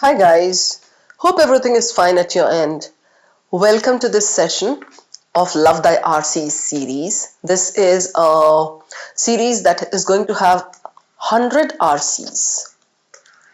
Hi guys, hope everything is fine at your end. Welcome to this session of Love Thy RC series. This is a series that is going to have 100 RCs,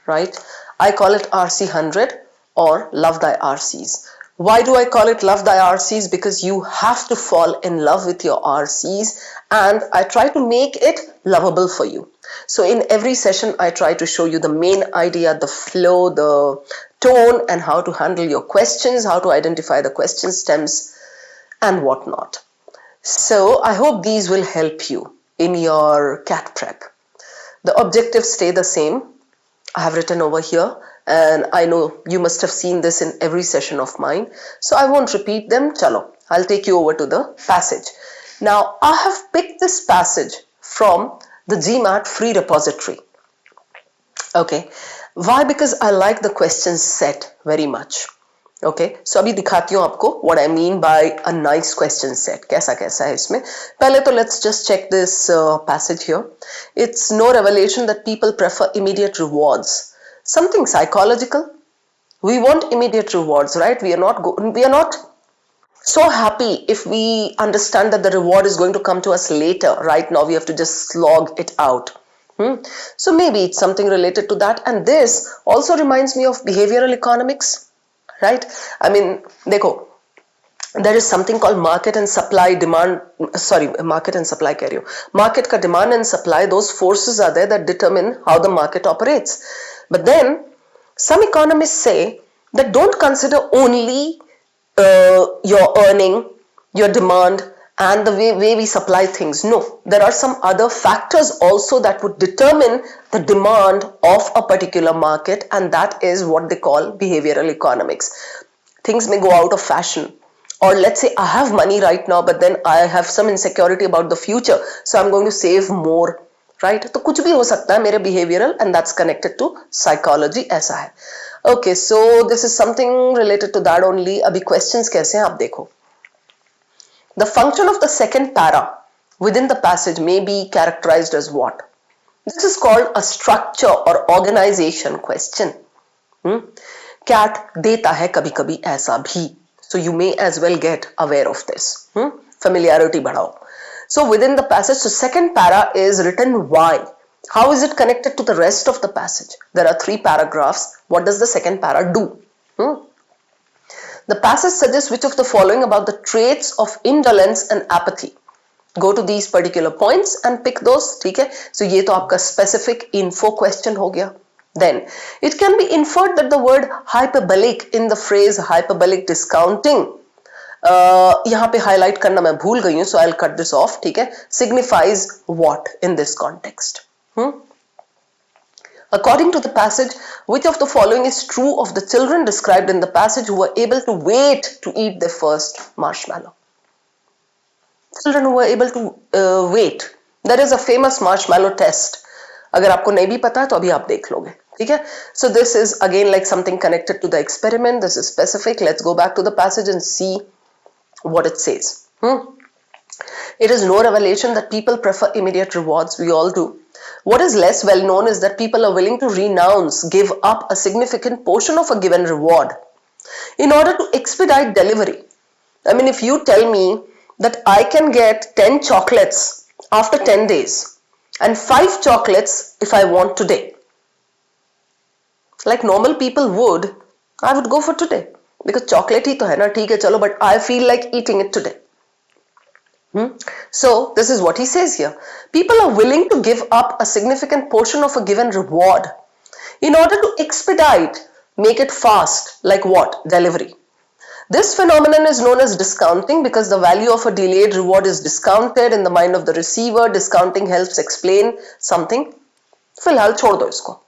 right? I call it RC 100 or Love Thy RCs. Why do I call it Love Thy RCs? Because you have to fall in love with your RCs and I try to make it lovable for you. So in every session, I try to show you the main idea, the flow, the tone, and how to handle your questions, how to identify the question stems, and whatnot. So I hope these will help you in your CAT prep. The objectives stay the same. I have written over here, and I know you must have seen this in every session of mine. So I won't repeat them. Chalo, I'll take you over to the passage. Now, I have picked this passage from the GMAT free repository. Okay, why? Because I like the question set very much. Okay, so अभी दिखाती हूँ आपको what I mean by a nice question set. कैसा कैसा है इसमें. पहले तो let's just check this passage here. It's no revelation that people prefer immediate rewards. Something psychological. We want immediate rewards, right? We are not so happy if we understand that the reward is going to come to us later. Right now we have to just slog it out. So maybe it's something related to that. And this also reminds me of behavioral economics, right? I mean, dekho, there is something called market and supply demand. Market and supply carry. Market ka demand and supply, those forces are there that determine how the market operates. But then some economists say that don't consider only your earning, your demand, and the way we supply things. No, there are some other factors also that would determine the demand of a particular market, and that is what they call behavioral economics. Things may go out of fashion, or let's say I have money right now, but then I have some insecurity about the future, so I'm going to save more, right? तो कुछ भी हो सकता है मेरे behavioral, and that's connected to psychology. ऐसा है. Okay, so this is something related to that only. अभी questions कैसे हैं आप देखो. The function of the second para within the passage may be characterized as what? This is called a structure or organization question. CAT देता है कभी कभी ऐसा भी. So you may as well get aware of this. Familiarity बढ़ाओ. So within the passage, so second para is written why. How is it connected to the rest of the passage? There are 3 paragraphs. What does the second para do? The passage suggests which of the following about the traits of indolence and apathy. Go to these particular points and pick those. ठीक है? So ये तो आपका specific info question हो गया. Then it can be inferred that the word hyperbolic in the phrase hyperbolic discounting, यहाँ पे highlight करना मैं भूल गई हूँ, so I'll cut this off. ठीक है? Signifies what in this context? According to the passage, which of the following is true of the children described in the passage who were able to wait to eat their first marshmallow? Children who were able to wait. There is a famous marshmallow test. अगर आपको नहीं भी पता है तो अभी आप देख लोगे. ठीक है? So this is again like something connected to the experiment. This is specific. Let's go back to the passage and see what it says. It is no revelation that people prefer immediate rewards. We all do. What is less well known is that people are willing to renounce, give up a significant portion of a given reward in order to expedite delivery. I mean, if you tell me that I can get 10 chocolates after 10 days and 5 chocolates if I want today, like normal people would, I would go for today because chocolate ही तो है ना, ठीक है चलो, but I feel like eating it today. So this is what he says here. People are willing to give up a significant portion of a given reward in order to expedite, make it fast, like what? Delivery. This phenomenon is known as discounting because the value of a delayed reward is discounted in the mind of the receiver. Discounting helps explain something. फिलहाल छोड़ दो इसको.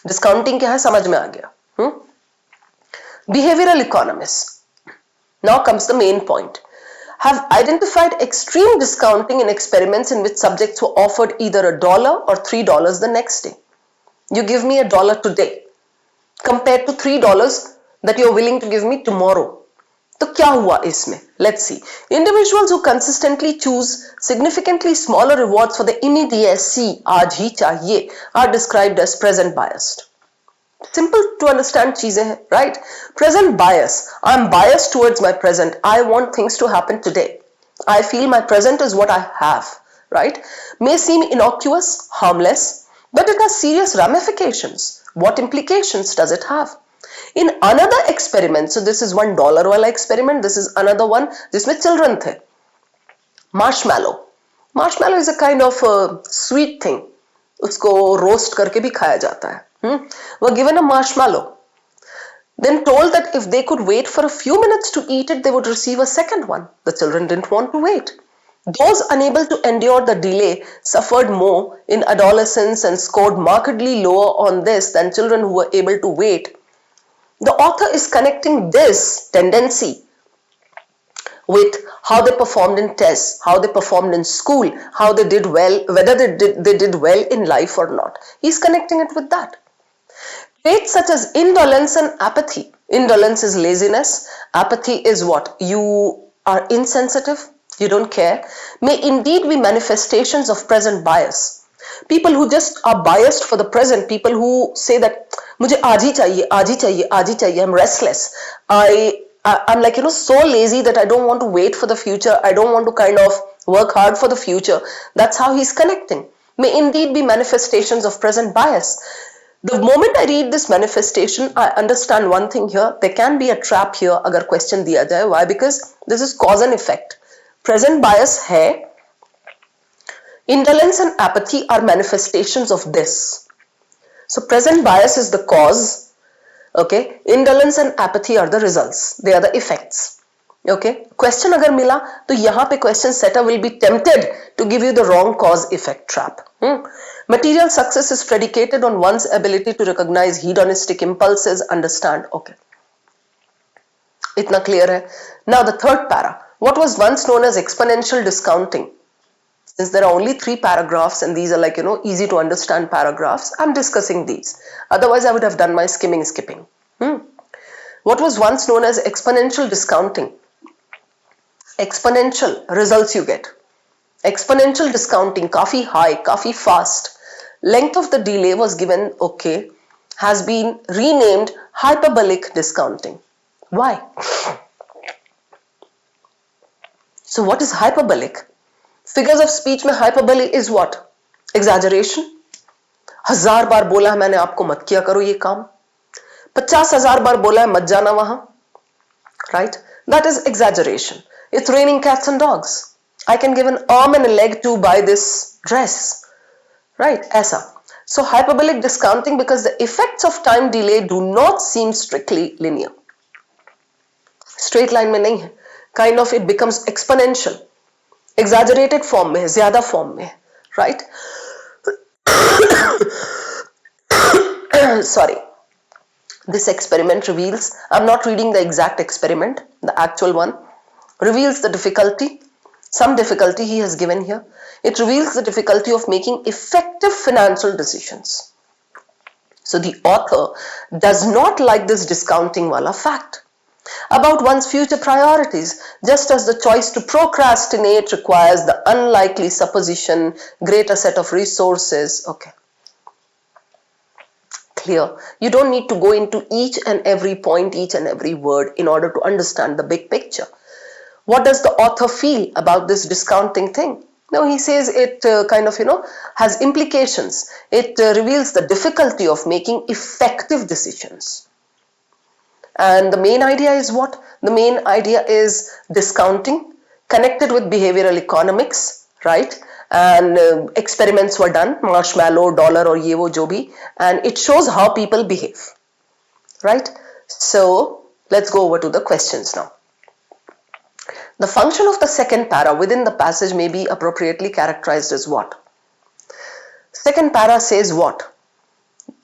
Discounting क्या है समझ में आ गया. Behavioral economists. Now comes the main point. Have identified extreme discounting in experiments in which subjects were offered either $1 or $3 the next day. You give me $1 today compared to $3 that you're willing to give me tomorrow. तो क्या हुआ इसमें? Let's see. Individuals who consistently choose significantly smaller rewards for the immediacy, आज ही चाहिए, are described as present biased. Simple to understand चीजें हैं, right? Present bias. I'm biased towards my present. I want things to happen today. I feel my present is what I have, right? May seem innocuous, harmless, but it has serious ramifications. What implications does it have? In another experiment, so this is $1 wala experiment, this is another one जिसमें children थे. Marshmallow. Marshmallow is a kind of a sweet thing. उसको roast करके भी खाया जाता है. Were given a marshmallow. Then told that if they could wait for a few minutes to eat it, they would receive a second one. The children didn't want to wait. Those unable to endure the delay suffered more in adolescence and scored markedly lower on this than children who were able to wait. The author is connecting this tendency with how they performed in tests, how they performed in school, how they did well, whether they did well in life or not. He's connecting it with that. Traits such as indolence and apathy. Indolence is laziness. Apathy is what? You are insensitive. You don't care. May indeed be manifestations of present bias. People who just are biased for the present. People who say that मुझे आज ही चाहिए, आज ही चाहिए, आज ही चाहिए. I'm restless. I'm like, so lazy that I don't want to wait for the future. I don't want to kind of work hard for the future. That's how he's connecting. May indeed be manifestations of present bias. The moment I read this manifestation, I understand one thing here. There can be a trap here अगर question दिया जाए. Why? Because this is cause and effect. Present bias है. Indolence and apathy are manifestations of this. So present bias is the cause. Okay. Indolence and apathy are the results. They are the effects. Okay. Question अगर मिला तो यहाँ पे question setter will be tempted to give you the wrong cause effect trap. Material success is predicated on one's ability to recognize hedonistic impulses, understand. Okay. Itna clear hai. Now the third para. What was once known as exponential discounting? Since there are only 3 paragraphs and these are like, easy to understand paragraphs, I'm discussing these. Otherwise, I would have done my skipping. What was once known as exponential discounting? Exponential results you get. Exponential discounting, काफी high, काफी fast. Length of the delay was given, okay, has been renamed hyperbolic discounting. Why? So what is hyperbolic? Figures of speech में hyperbole is what? Exaggeration. 1000 बार बोला है मैंने आपको मत किया करो ये काम. 50,000 बार बोला है मत जाना वहां. Right? That is exaggeration. It's raining cats and dogs. I can give an arm and a leg to buy this dress. Right? ऐसा. So hyperbolic discounting because the effects of time delay do not seem strictly linear. Straight line में नहीं है. Kind of it becomes exponential. Exaggerated form में है, ज़्यादा form में है. Right? Sorry. This experiment reveals, I'm not reading the exact experiment, the actual one, reveals the difficulty, some difficulty he has given here. It reveals the difficulty of making effective financial decisions. So the author does not like this discounting wala fact about one's future priorities, just as the choice to procrastinate requires the unlikely supposition, greater set of resources. Okay. Clear. You don't need to go into each and every point, each and every word in order to understand the big picture. What does the author feel about this discounting thing? No, he says it has implications. It reveals the difficulty of making effective decisions. And the main idea is what? The main idea is discounting connected with behavioral economics, right? And experiments were done, marshmallow, dollar or ye wo jo bhi, and it shows how people behave, right? So let's go over to the questions now. The function of the second para within the passage may be appropriately characterized as what? Second para says what?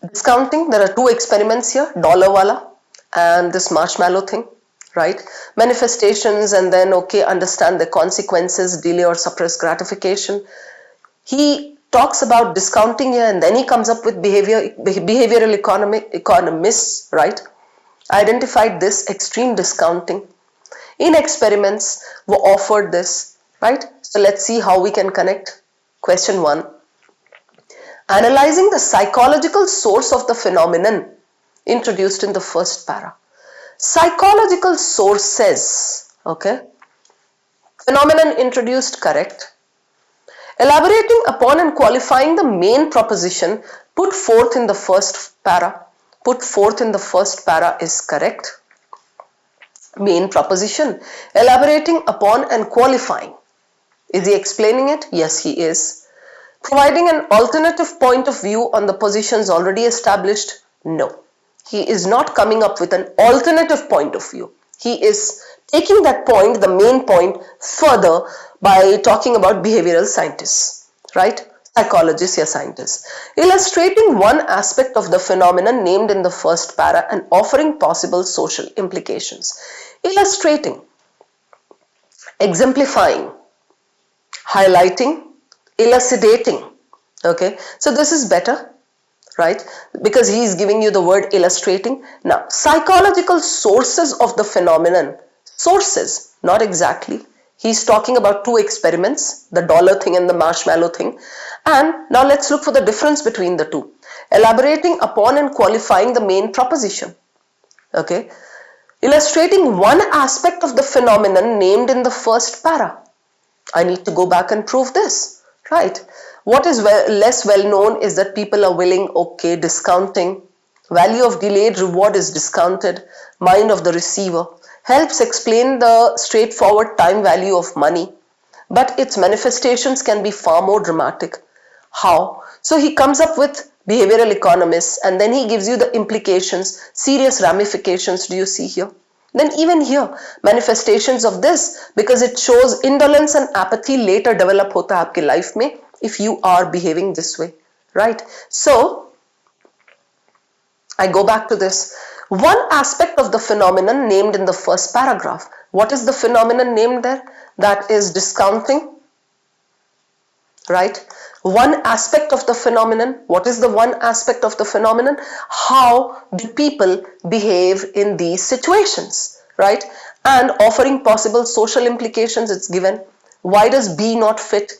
Discounting, there are 2 experiments here, dollar wala and this marshmallow thing, right? Manifestations and then, okay, understand the consequences, delay or suppress gratification. He talks about discounting here and then he comes up with behavioral economists, right? Identified this extreme discounting. In experiments were offered this, right? So let's see how we can connect. Question 1. Analyzing the psychological source of the phenomenon introduced in the first para. Psychological sources, okay. Phenomenon introduced, correct. Elaborating upon and qualifying the main proposition put forth in the first para. Put forth in the first para is correct. Main proposition, elaborating upon and qualifying. Is he explaining it? Yes, he is. Providing an alternative point of view on the positions already established? No. He is not coming up with an alternative point of view. He is taking that point, the main point, further by talking about behavioral scientists, right? Psychologists or scientists. Illustrating one aspect of the phenomenon named in the first para and offering possible social implications. Illustrating, exemplifying, highlighting, elucidating. Okay, so this is better, right? Because he is giving you the word illustrating. Now, psychological sources of the phenomenon. Sources, not exactly. He's talking about two experiments, the dollar thing and the marshmallow thing. And now let's look for the difference between the two. Elaborating upon and qualifying the main proposition. Okay. Illustrating one aspect of the phenomenon named in the first para. I need to go back and prove this, right? What is less well known is that people are willing, okay, discounting. Value of delayed reward is discounted. Mind of the receiver. Helps explain the straightforward time value of money. But its manifestations can be far more dramatic. How? So he comes up with behavioral economists and then he gives you the implications, serious ramifications. Do you see here? Then even here, manifestations of this, because it shows indolence and apathy later develop hota hai aapke life mein if you are behaving this way, right? So, I go back to this. One aspect of the phenomenon named in the first paragraph. What is the phenomenon named there? That is discounting, right? One aspect of the phenomenon. What is the one aspect of the phenomenon? How do people behave in these situations, right? And offering possible social implications, it's given. Why does B not fit?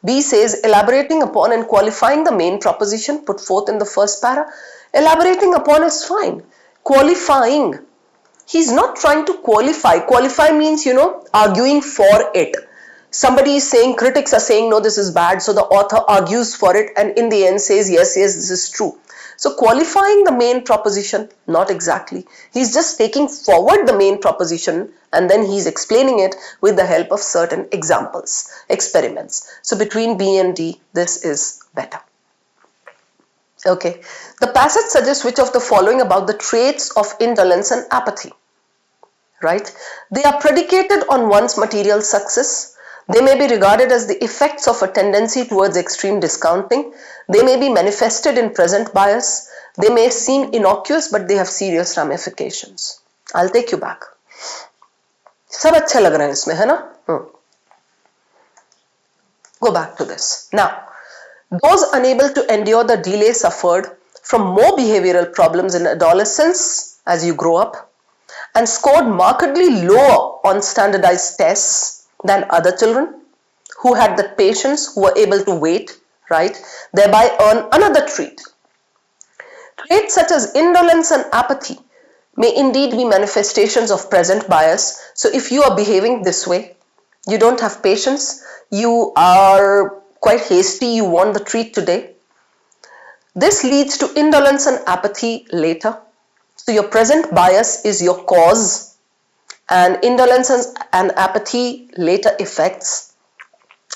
B says elaborating upon and qualifying the main proposition put forth in the first para. Elaborating upon is fine. Qualifying, he's not trying to qualify. Qualify means, arguing for it. Somebody is saying, critics are saying, no, this is bad. So the author argues for it and in the end says, yes, this is true. So qualifying the main proposition, not exactly. He's just taking forward the main proposition and then he's explaining it with the help of certain examples, experiments. So between B and D, this is better. Okay. The passage suggests which of the following about the traits of indolence and apathy, right? They are predicated on one's material success. They may be regarded as the effects of a tendency towards extreme discounting. They may be manifested in present bias. They may seem innocuous, but they have serious ramifications. I'll take you back. सब अच्छे लग रहे हैं इसमें, है ना? Go back to this. Now, those unable to endure the delay suffered from more behavioral problems in adolescence as you grow up and scored markedly lower on standardized tests than other children who had the patience, who were able to wait, right, thereby earn another treat. Traits such as indolence and apathy may indeed be manifestations of present bias. So if you are behaving this way, you don't have patience, you are quite hasty, you want the treat today. This leads to indolence and apathy later. So your present bias is your cause and indolence and apathy later effects.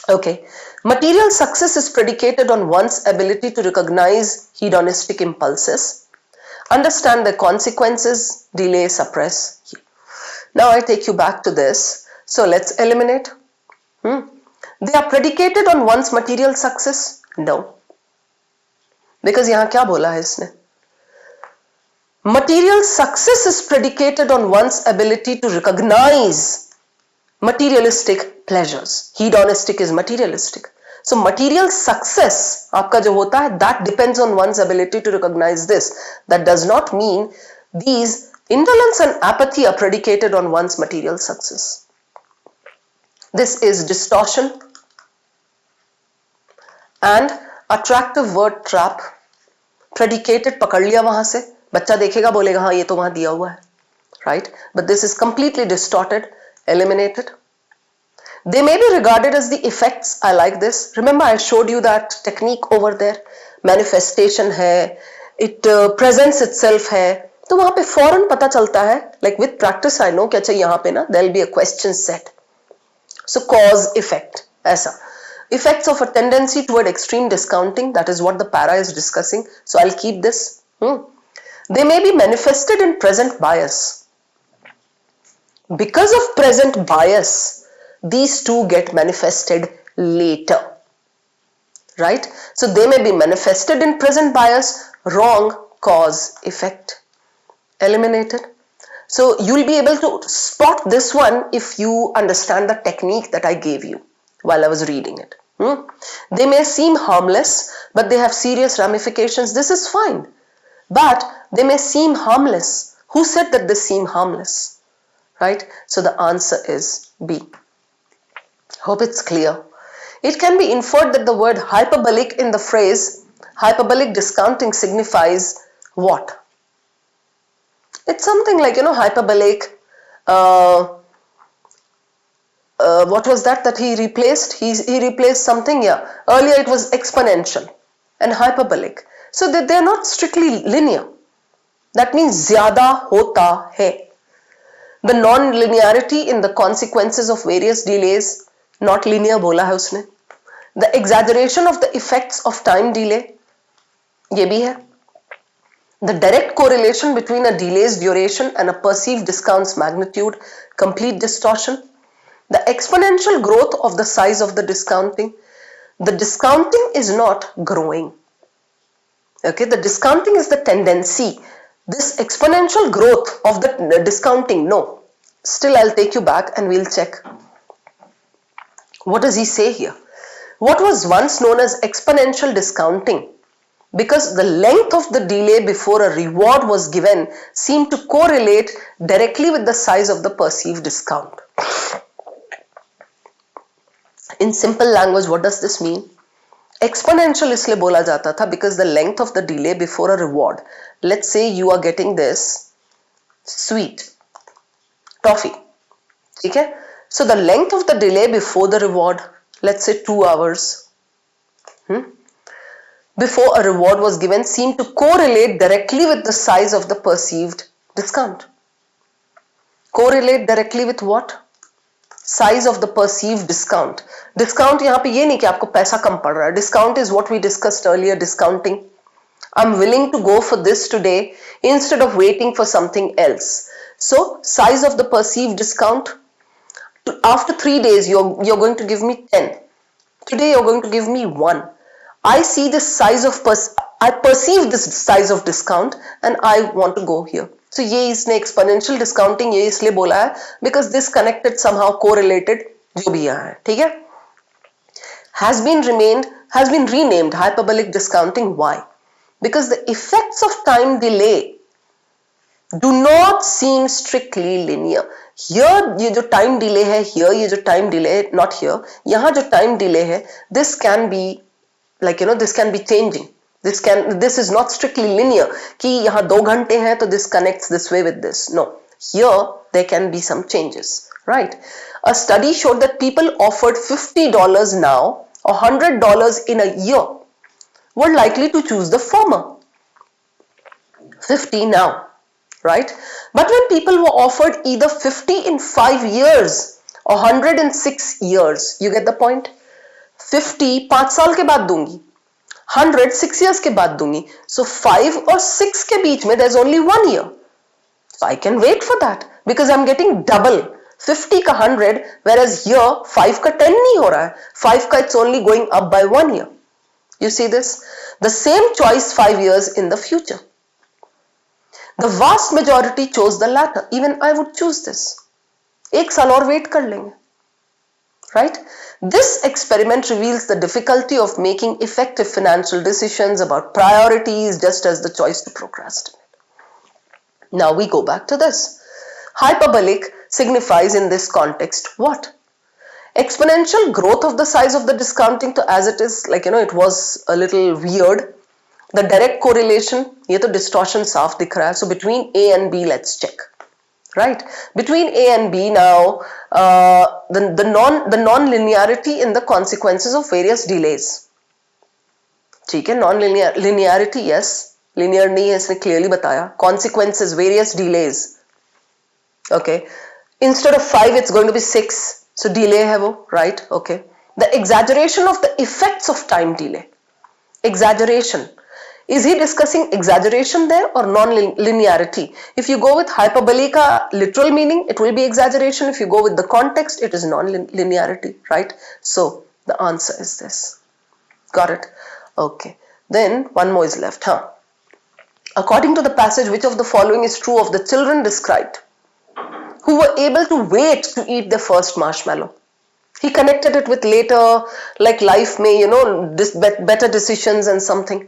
Okay. Material success is predicated on one's ability to recognize hedonistic impulses, understand their consequences, delay, suppress. Now I take you back to this. So let's eliminate. They are predicated on one's material success? No. Because यहाँ क्या बोला है इसने? Material success is predicated on one's ability to recognize materialistic pleasures. Hedonistic is materialistic. So material success आपका जो होता है, that depends on one's ability to recognize this. That does not mean these indolence and apathy are predicated on one's material success. This is distortion and attractive word trap. Predicated पकड़ लिया वहां से, बच्चा देखेगा बोलेगा हाँ ये तो वहां दिया हुआ है, right? But this is completely distorted, eliminated. They may be regarded as the effects. I like this. Remember I showed you that technique over there. Manifestation है, it presents itself है, तो वहां पे फौरन पता चलता है, like with practice I know कि अच्छा यहाँ पे ना there'll be a question set. So cause effect ऐसा. Effects of a tendency toward extreme discounting, that is what the para is discussing. So I'll keep this. They may be manifested in present bias. Because of present bias, these two get manifested later. Right? So they may be manifested in present bias, wrong, cause, effect. Eliminated. So you'll be able to spot this one if you understand the technique that I gave you while I was reading it. They may seem harmless, but they have serious ramifications. This is fine. But they may seem harmless. Who said that they seem harmless? Right? So the answer is B. Hope it's clear. It can be inferred that the word hyperbolic in the phrase hyperbolic discounting signifies what? It's something like, hyperbolic. What was that he replaced? He replaced something, yeah. Earlier it was exponential and hyperbolic. So that they're not strictly linear. That means zyada hota hai. The non-linearity in the consequences of various delays, not linear bola hai usne. The exaggeration of the effects of time delay, ye bhi hai. The direct correlation between a delay's duration and a perceived discount's magnitude, complete distortion. The exponential growth of the size of the discounting. The discounting is not growing. Okay, the discounting is the tendency. This exponential growth of the discounting, no. Still, I'll take you back and we'll check. What does he say here? What was once known as exponential discounting, because the length of the delay before a reward was given seemed to correlate directly with the size of the perceived discount. In simple language, what does this mean? Exponential इसलिए बोला जाता था because the length of the delay before a reward. Let's say you are getting this sweet toffee. ठीक है? So the length of the delay before the reward, let's say 2 hours, before a reward was given seemed to correlate directly with the size of the perceived discount. Correlate directly with what? Size of the perceived discount. Discount यहाँ पे ये नहीं कि आपको पैसा कम पड़ रहा है. Discount is what we discussed earlier, discounting. I'm willing to go for this today instead of waiting for something else. So size of the perceived discount. After 3 days, you're going to give me 10. Today you're going to give me 1. I see this size of I perceive this size of discount and I want to go here. So ये इसने exponential discounting ये इसलिए बोला है because this connected somehow correlated जो भी यहाँ है, ठीक है? Has been renamed hyperbolic discounting. Why? Because the effects of time delay do not seem strictly linear. Here ये जो time delay है, here ये जो time delay, not here, यहाँ जो time delay है, this can be like this can be changing. This is not strictly linear कि यहाँ 2 घंटे हैं तो this connects this way with this. No, here there can be some changes, right? A study showed that people offered $50 now or $100 in a year were likely to choose the former. 50 now, right? But when people were offered either 50 in 5 years or 100 in 6 years, you get the point? 50 5 साल के बाद दूंगी, 100 6 years के बाद दूंगी. So 5 और 6 के बीच में there's only 1 year. So I can wait for that because I'm getting double. 50 का 100, whereas here 5 का 10 नहीं हो रहा है. 5 का it's only going up by 1 year. You see this? The same choice 5 years in the future. The vast majority chose the latter. Even I would choose this. 1 साल और wait कर लेंगे. Right? This experiment reveals the difficulty of making effective financial decisions about priorities just as the choice to procrastinate. Now we go back to this. Hyperbolic signifies in this context what? Exponential growth of the size of the discounting to as it is, like it was a little weird. The direct correlation, ये तो distortion साफ दिख रहा है. So between A and B, let's check. Right? Between A and B now, the non-linearity in the consequences of various delays. ठीक है, non-linearity, yes. Linear नहीं है, इसने clearly बताया. Consequences, various delays. Okay. Instead of 5, it's going to be 6. So delay है वो, right? Okay. The exaggeration of the effects of time delay. Exaggeration. Is he discussing exaggeration there or non-linearity? If you go with hyperbole ka literal meaning, it will be exaggeration. If you go with the context, it is non-linearity, right? So the answer is this. Got it? Okay. Then one more is left, huh? According to the passage, which of the following is true of the children described who were able to wait to eat their first marshmallow? He connected it with later, like life may, better decisions and something.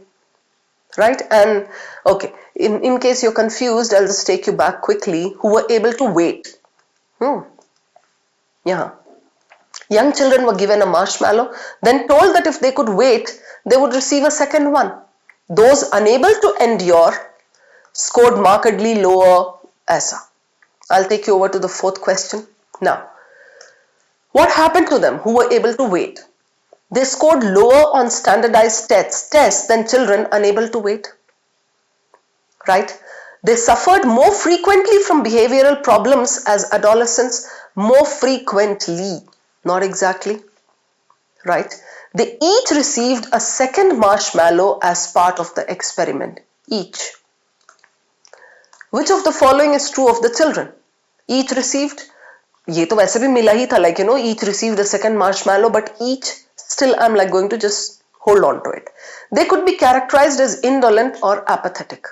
Right? And okay, in case you're confused, I'll just take you back quickly. Who were able to wait? Yeah. Young children were given a marshmallow, then told that if they could wait, they would receive a second one. Those unable to endure scored markedly lower. Aisa. I'll take you over to the fourth question. Now, what happened to them who were able to wait? They scored lower on standardized tests than children unable to wait. Right? They suffered more frequently from behavioral problems as adolescents, more frequently, not exactly. Right? They each received a second marshmallow as part of the experiment. Each. Which of the following is true of the children? Each received. ये तो वैसे भी मिला ही था, like, each received a second marshmallow, but each. Still, I'm like going to just hold on to it. They could be characterized as indolent or apathetic.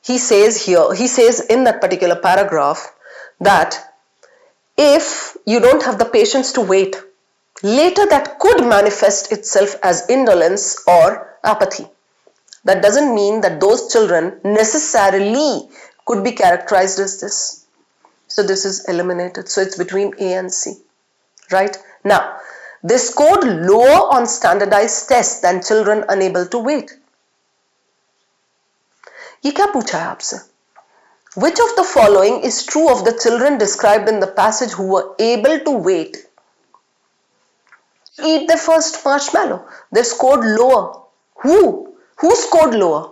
He says in that particular paragraph that if you don't have the patience to wait, later that could manifest itself as indolence or apathy. That doesn't mean that those children necessarily could be characterized as this. So this is eliminated. So it's between A and C. Right? Now, they scored lower on standardized tests than children unable to wait. ये क्या पूछा है आपसे? Which of the following is true of the children described in the passage who were able to wait? Eat their first marshmallow. They scored lower. Who? Who scored lower?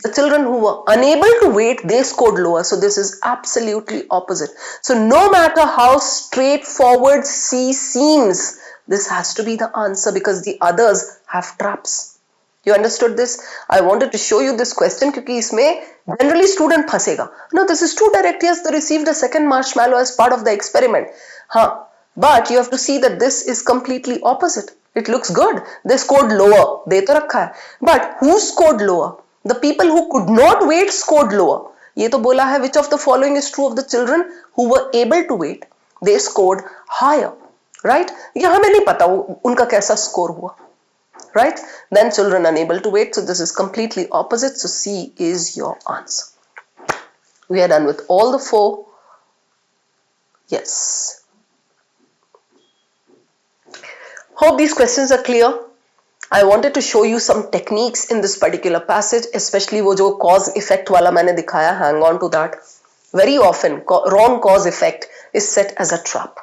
The children who were unable to wait, they scored lower. So this is absolutely opposite. So no matter how straightforward C seems, this has to be the answer because the others have traps. You understood this? I wanted to show you this question because इसमें generally student फंसेगा. No, this is too direct. Yes, they received a second marshmallow as part of the experiment. But you have to see that this is completely opposite. It looks good. They scored lower. दे तो रखा है. But who scored lower? The people who could not wait scored lower. ये तो बोला है which of the following is true of the children who were able to wait? They scored higher. Right? ये हमें नहीं पता उनका कैसा score हुआ. Right? Then children unable to wait. So this is completely opposite. So C is your answer. We are done with all the 4. Yes. Hope these questions are clear. I wanted to show you some techniques in this particular passage, especially वो जो cause effect वाला मैंने दिखाया, hang on to that. Very often, wrong cause effect is set as a trap.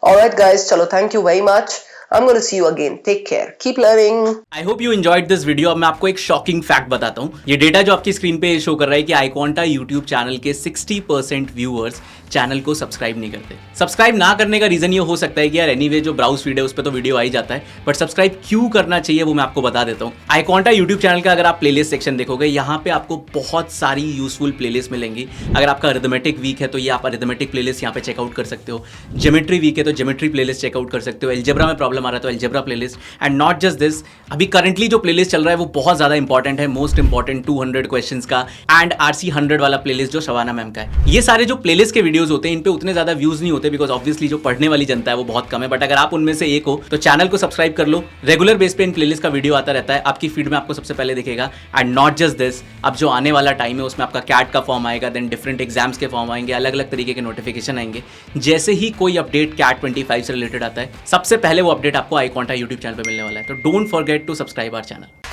Alright guys, chalo, thank you very much. I'm going to see you again. Take care. Keep learning. I hope you enjoyed this video. अब मैं आपको एक shocking fact बताता हूँ. ये data जो आपकी screen पे शो कर रहा है कि iQuanta YouTube चैनल के 60% व्यूअर्स चैनल को सब्सक्राइब नहीं करते. सब्सक्राइब ना करने का रीजन ये हो सकता है कि यार एनीवे जो ब्राउज फीड है उस पर तो वीडियो आ ही जाता है, बट सब्सक्राइब क्यों करना चाहिए वो मैं आपको बता देता हूँ. iQuanta YouTube चैनल का अगर आप प्लेलिस्ट सेक्शन देखोगे, यहाँ पे आपको बहुत सारी यूजफुल प्लेलिस्ट मिलेंगी. अगर आपका अरिथमेटिक वीक है तो ये आप अरिथमेटिक प्लेलिस्ट यहाँ पे चेकआउट कर सकते हो. ज्योमेट्री वीक है तो ज्योमेट्री प्लेलिस्ट चेकआउट कर सकते हो. एल्जेब्रा में प्रॉब्लम आ रहा है तो algebra playlist. And not just this, अभी करंटली जो प्लेलिस्ट चल रहा है वो बहुत ज्यादा इंपॉर्टेंट है. मोस्ट इंपॉर्टेंट 200 क्वेश्चंस का एंड RC 100 वाला प्लेलिस्ट जो शबाना मैम का है. ये सारे जो प्लेलिस्ट के वीडियोस होते हैं इन पे उतने ज्यादा व्यूज नहीं होते बिकॉज ऑब्वियसली जो पढ़ने वाली जनता है वो बहुत कम है. बट अगर आप उनमें से एक हो तो चैनल को सब्सक्राइब कर लो. रेगुलर बेस पे इन प्लेलिस्ट का वीडियो आता रहता है, आपकी फीड में आपको सबसे पहले दिखेगा. एंड नॉट जस्ट दिस, अब जो आने वाला टाइम है उसमें आपका कैट का फॉर्म आएगा, देन डिफरेंट एग्जाम्स के फॉर्म आएंगे, अलग अलग तरीके के नोटिफिकेशन आएंगे. जैसे ही कोई अपडेट कैट 25 से रिलेटेड आता है, सबसे पहले वो अपडेट आपको iQuanta YouTube चैनल पे मिलने वाला है. तो don't forget to subscribe our channel.